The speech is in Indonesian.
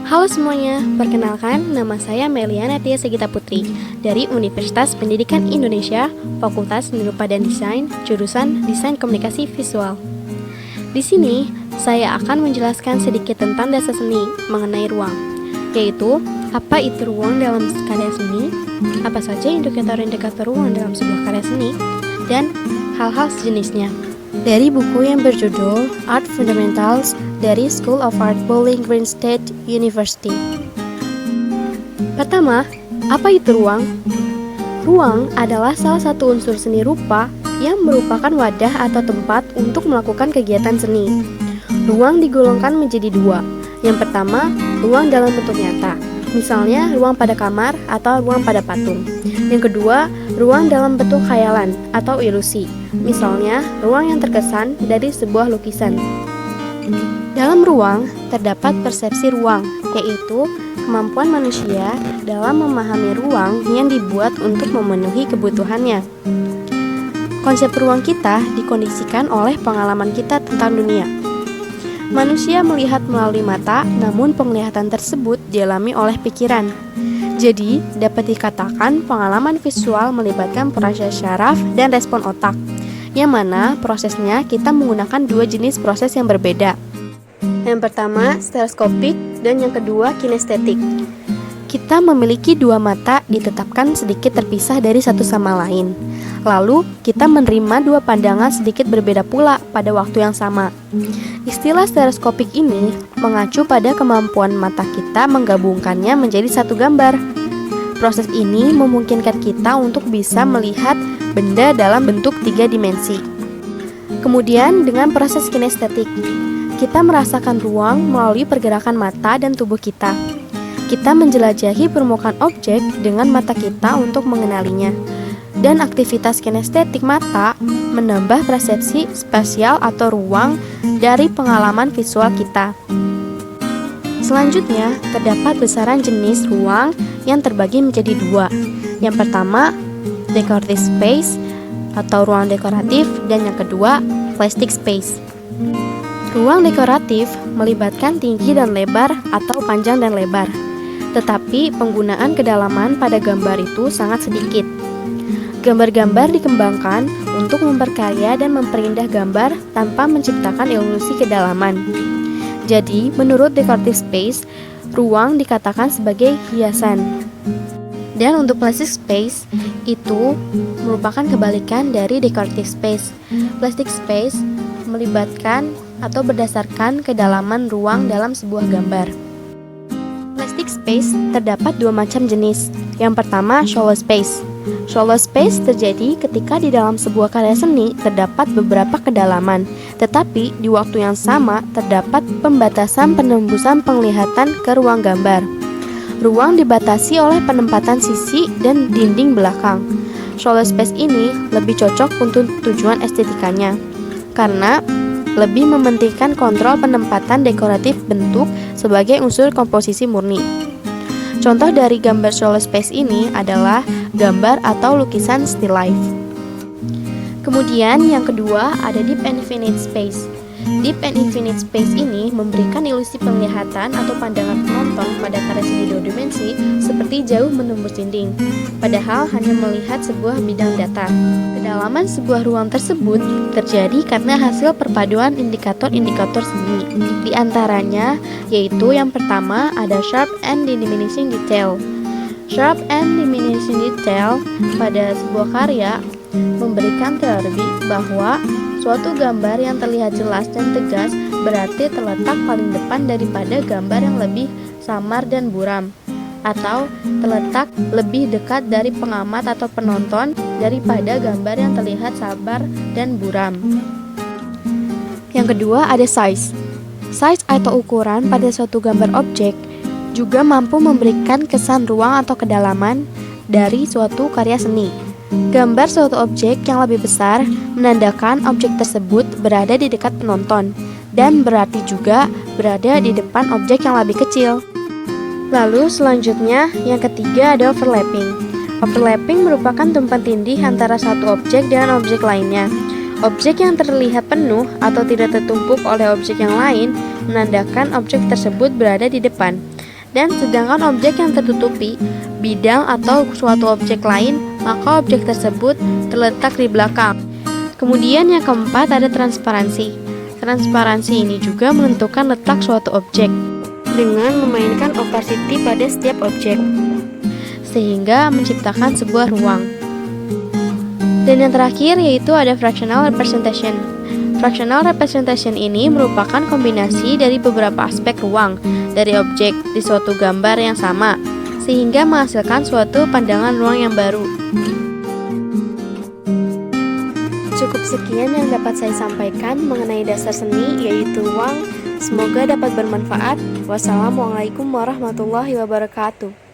Halo semuanya, perkenalkan nama saya Meliana Tia Segita Putri dari Universitas Pendidikan Indonesia, Fakultas Seni Rupa dan Desain, jurusan Desain Komunikasi Visual. Di sini, saya akan menjelaskan sedikit tentang dasar seni mengenai ruang, yaitu apa itu ruang dalam karya seni, apa saja indikator-indikator ruang dalam sebuah karya seni, dan hal-hal sejenisnya. Dari buku yang berjudul Art Fundamentals dari School of Art Bowling Green State University. Pertama, apa itu ruang? Ruang adalah salah satu unsur seni rupa yang merupakan wadah atau tempat untuk melakukan kegiatan seni. Ruang digolongkan menjadi dua. Yang pertama, ruang dalam bentuk nyata, misalnya ruang pada kamar atau ruang pada patung. Yang kedua, ruang dalam bentuk khayalan atau ilusi, misalnya ruang yang terkesan dari sebuah lukisan. Dalam ruang, terdapat persepsi ruang, yaitu kemampuan manusia dalam memahami ruang yang dibuat untuk memenuhi kebutuhannya. Konsep ruang kita dikondisikan oleh pengalaman kita tentang dunia. Manusia melihat melalui mata, namun penglihatan tersebut dialami oleh pikiran. Jadi, dapat dikatakan pengalaman visual melibatkan proses syaraf dan respon otak, yang mana prosesnya kita menggunakan dua jenis proses yang berbeda. Yang pertama, stereoskopik, dan yang kedua, kinestetik. Kita memiliki dua mata ditetapkan sedikit terpisah dari satu sama lain. Lalu, kita menerima dua pandangan sedikit berbeda pula pada waktu yang sama. Istilah stereoskopik ini mengacu pada kemampuan mata kita menggabungkannya menjadi satu gambar. Proses ini memungkinkan kita untuk bisa melihat benda dalam bentuk 3 dimensi. Kemudian, dengan proses kinestetik, kita merasakan ruang melalui pergerakan mata dan tubuh kita. Kita menjelajahi permukaan objek dengan mata kita untuk mengenalinya. Dan aktivitas kinestetik mata menambah persepsi spasial atau ruang dari pengalaman visual kita. Selanjutnya, terdapat besaran jenis ruang yang terbagi menjadi dua. Yang pertama, decorative space atau ruang dekoratif, dan yang kedua, plastic space. Ruang dekoratif melibatkan tinggi dan lebar atau panjang dan lebar, tetapi penggunaan kedalaman pada gambar itu sangat sedikit. Gambar-gambar dikembangkan untuk memperkaya dan memperindah gambar tanpa menciptakan ilusi kedalaman. Jadi, menurut decorative space, ruang dikatakan sebagai hiasan. Dan untuk plastic space, itu merupakan kebalikan dari decorative space. Plastic space melibatkan atau berdasarkan kedalaman ruang dalam sebuah gambar. Plastic space terdapat dua macam jenis. Yang pertama, shallow space. Shallow space terjadi ketika di dalam sebuah karya seni terdapat beberapa kedalaman, tetapi di waktu yang sama terdapat pembatasan penembusan penglihatan ke ruang gambar. Ruang dibatasi oleh penempatan sisi dan dinding belakang. Shallow space ini lebih cocok untuk tujuan estetikanya, karena lebih mementingkan kontrol penempatan dekoratif bentuk sebagai unsur komposisi murni. Contoh dari gambar shallow space ini adalah gambar atau lukisan still life. Kemudian yang kedua ada deep and infinite space. Deep and infinite space ini memberikan ilusi penglihatan atau pandangan penonton pada karya seni dua dimensi seperti jauh menembus dinding, padahal hanya melihat sebuah bidang data. Kedalaman sebuah ruang tersebut terjadi karena hasil perpaduan indikator-indikator seni. Di antaranya yaitu yang pertama ada sharp and diminishing detail. Sharp and diminishing detail pada sebuah karya memberikan teori bahwa suatu gambar yang terlihat jelas dan tegas berarti terletak paling depan daripada gambar yang lebih samar dan buram, atau terletak lebih dekat dari pengamat atau penonton daripada gambar yang terlihat sabar dan buram. Yang kedua ada size. Size atau ukuran pada suatu gambar objek juga mampu memberikan kesan ruang atau kedalaman dari suatu karya seni. Gambar suatu objek yang lebih besar menandakan objek tersebut berada di dekat penonton dan berarti juga berada di depan objek yang lebih kecil. Lalu selanjutnya yang ketiga ada overlapping. Overlapping merupakan tumpang tindih antara satu objek dengan objek lainnya. Objek yang terlihat penuh atau tidak tertumpuk oleh objek yang lain menandakan objek tersebut berada di depan. Dan sedangkan objek yang tertutupi, bidang atau suatu objek lain, maka objek tersebut terletak di belakang. Kemudian yang keempat ada transparansi. Transparansi ini juga menentukan letak suatu objek dengan memainkan opacity pada setiap objek, sehingga menciptakan sebuah ruang. Dan yang terakhir yaitu ada fractional representation. Fractional representation ini merupakan kombinasi dari beberapa aspek ruang dari objek di suatu gambar yang sama, sehingga menghasilkan suatu pandangan ruang yang baru. Cukup sekian yang dapat saya sampaikan mengenai dasar seni yaitu ruang. Semoga dapat bermanfaat. Wassalamualaikum warahmatullahi wabarakatuh.